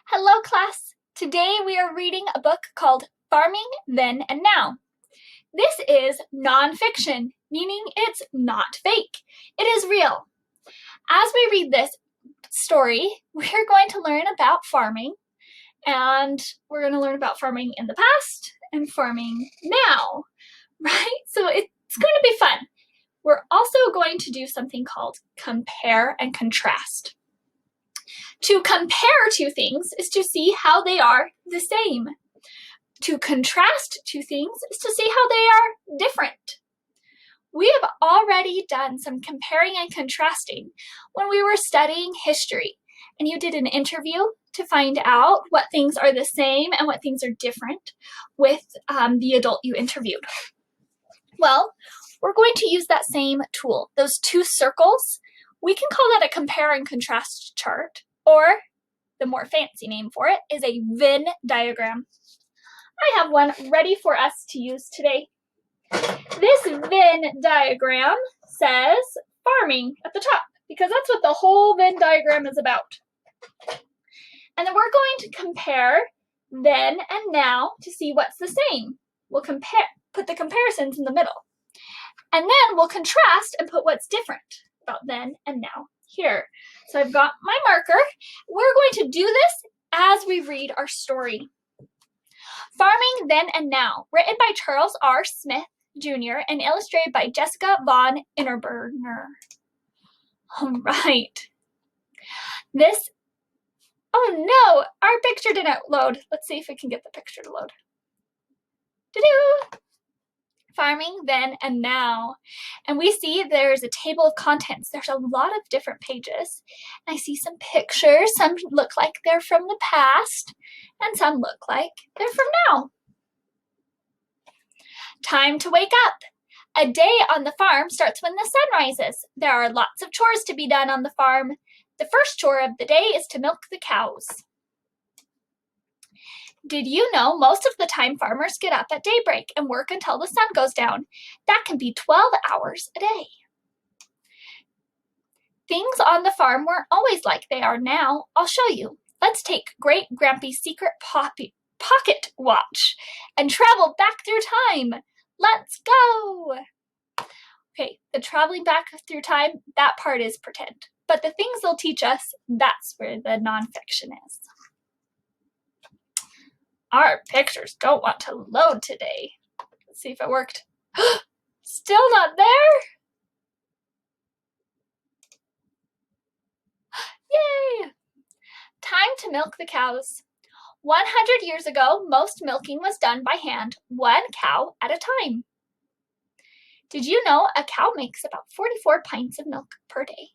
Hello, class. Today we are reading a book called Farming Then and Now. This is nonfiction, meaning it's not fake. It is real. As we read this story, we're going to learn about farming, and we're going to learn about farming in the past and farming now, right? So it's going to be fun. We're also going to do something called compare and contrast. To compare two things is to see how they are the same. To contrast two things is to see how they are different. We have already done some comparing and contrasting when we were studying history, and you did an interview to find out what things are the same and what things are different with the adult you interviewed. Well, we're going to use that same tool. Those two circles, we can call that a compare and contrast chart, or the more fancy name for it is a Venn diagram. I have one ready for us to use today. This Venn diagram says farming at the top because that's what the whole Venn diagram is about. And then we're going to compare then and now to see what's the same. We'll put the comparisons in the middle. And then we'll contrast and put what's different about then and now here. So I've got my marker. We're going to do this as we read our story. Farming Then and Now, written by Charles R. Smith, Jr. and illustrated by Jessica von Innerberger. All right. Oh no, our picture didn't load. Let's see if we can get the picture to load. Doo-doo! Farming Then and Now. And we see there's a table of contents. There's a lot of different pages. I see some pictures. Some look like they're from the past, and some look like they're from now. Time to wake up. A day on the farm starts when the sun rises. There are lots of chores to be done on the farm. The first chore of the day is to milk the cows. Did you know most of the time farmers get up at daybreak and work until the sun goes down? That can be 12 hours a day. Things on the farm weren't always like they are now. I'll show you. Let's take Great Grampy's secret pocket watch and travel back through time. Let's go! Okay, the traveling back through time, that part is pretend. But the things they'll teach us, that's where the nonfiction is. Our pictures don't want to load today. Let's see if it worked. Still not there? Yay! Time to milk the cows. 100 years ago, most milking was done by hand, one cow at a time. Did you know a cow makes about 44 pints of milk per day?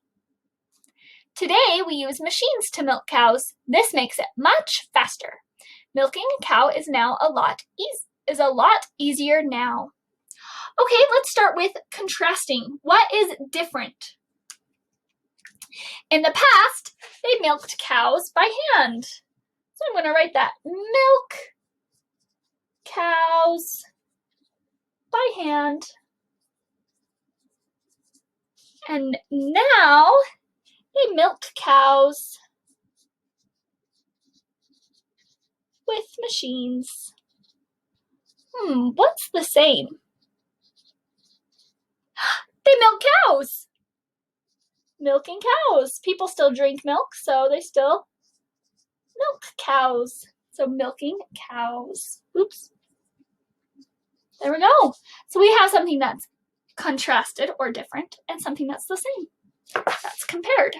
Today, we use machines to milk cows. This makes it much faster. Milking a cow is now a lot easier now. Okay, let's start with contrasting. What is different? In the past, they milked cows by hand. So I'm going to write that. Milk cows by hand. And now they milked cows with machines. What's the same? They milk cows. Milking cows. People still drink milk, so they still milk cows. So milking cows. Oops. There we go. So we have something that's contrasted or different and something that's the same. That's compared.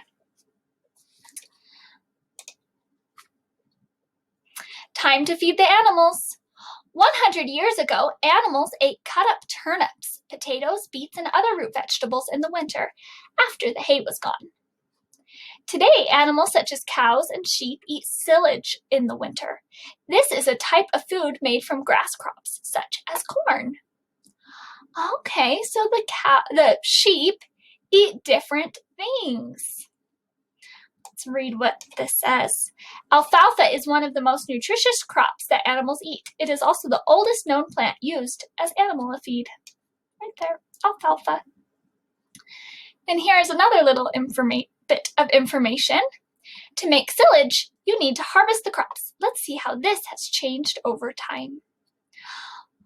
Time to feed the animals. 100 years ago, animals ate cut-up turnips, potatoes, beets, and other root vegetables in the winter after the hay was gone. Today, animals such as cows and sheep eat silage in the winter. This is a type of food made from grass crops, such as corn. Okay, so the sheep eat different things. Let's read what this says. Alfalfa is one of the most nutritious crops that animals eat. It is also the oldest known plant used as animal feed. Right there, alfalfa. And here's another little bit of information. To make silage, you need to harvest the crops. Let's see how this has changed over time.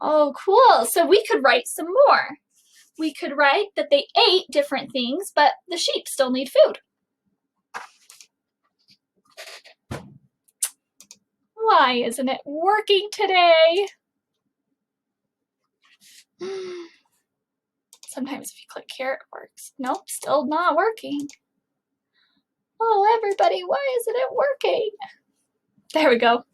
Oh, cool. So we could write some more. We could write that they ate different things, but the sheep still need food. Why isn't it working today? Sometimes if you click here, it works. Nope, still not working. Oh, everybody, why isn't it working? There we go.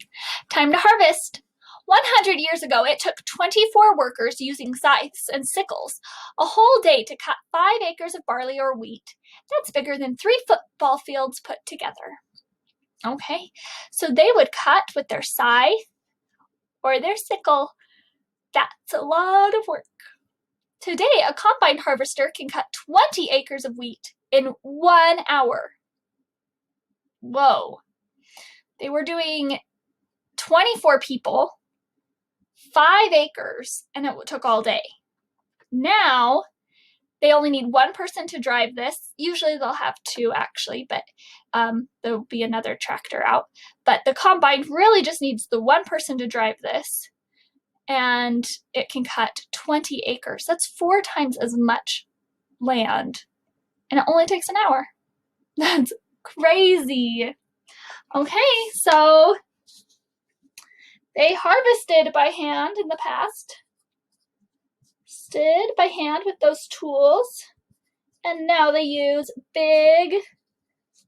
Time to harvest. 100 years ago, it took 24 workers using scythes and sickles a whole day to cut 5 acres of barley or wheat. That's bigger than 3 football fields put together. Okay, so they would cut with their scythe or their sickle. That's a lot of work. Today, a combine harvester can cut 20 acres of wheat in 1 hour. Whoa. They were doing 24 people, 5 acres, and it took all day. Now, they only need 1 person to drive this. Usually they'll have 2 actually, but there'll be another tractor out. But the combine really just needs the 1 person to drive this, and it can cut 20 acres. That's 4 times as much land, and it only takes an hour. That's crazy. Okay, so they harvested by hand in the past. Harvested by hand with those tools. And now they use big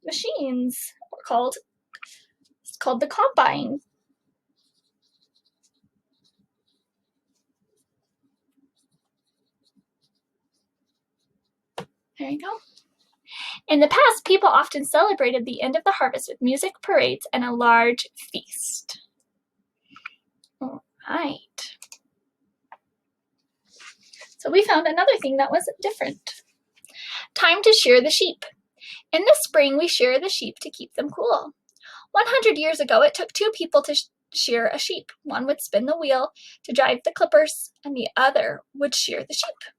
machines. It's called the combine. There you go. In the past, people often celebrated the end of the harvest with music, parades, and a large feast. All right. So we found another thing that was different. Time to shear the sheep. In the spring, we shear the sheep to keep them cool. 100 years ago, it took 2 people to shear a sheep. One would spin the wheel to drive the clippers, and the other would shear the sheep.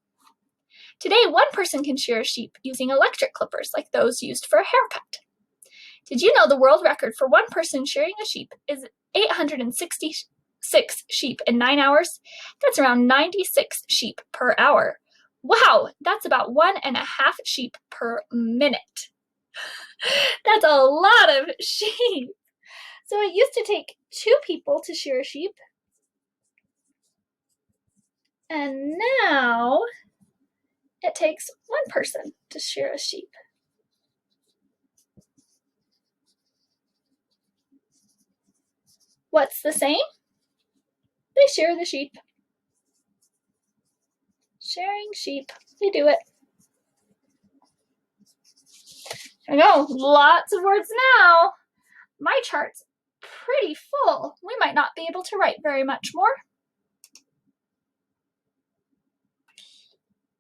Today, 1 person can shear a sheep using electric clippers like those used for a haircut. Did you know the world record for 1 person shearing a sheep is 866 sheep in 9 hours? That's around 96 sheep per hour. Wow, that's about 1.5 sheep per minute. That's a lot of sheep. So it used to take 2 people to shear a sheep. And now it takes 1 person to shear a sheep. What's the same? They shear the sheep. Shearing sheep. They do it. There we go. Lots of words now. My chart's pretty full. We might not be able to write very much more.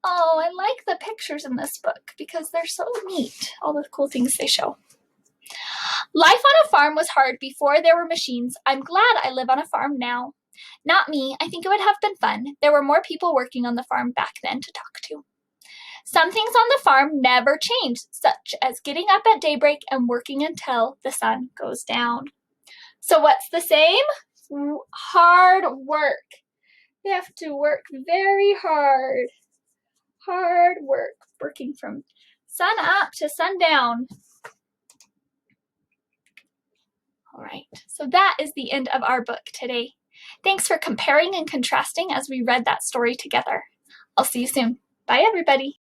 Oh, I like the pictures in this book because they're so neat, all the cool things they show. Life on a farm was hard before there were machines. I'm glad I live on a farm now. Not me. I think it would have been fun. There were more people working on the farm back then to talk to. Some things on the farm never change, such as getting up at daybreak and working until the sun goes down. So what's the same? Hard work. They have to work very hard. Hard work, working from sun up to sundown. All right, so that is the end of our book today. Thanks for comparing and contrasting as we read that story together. I'll see you soon. Bye, everybody.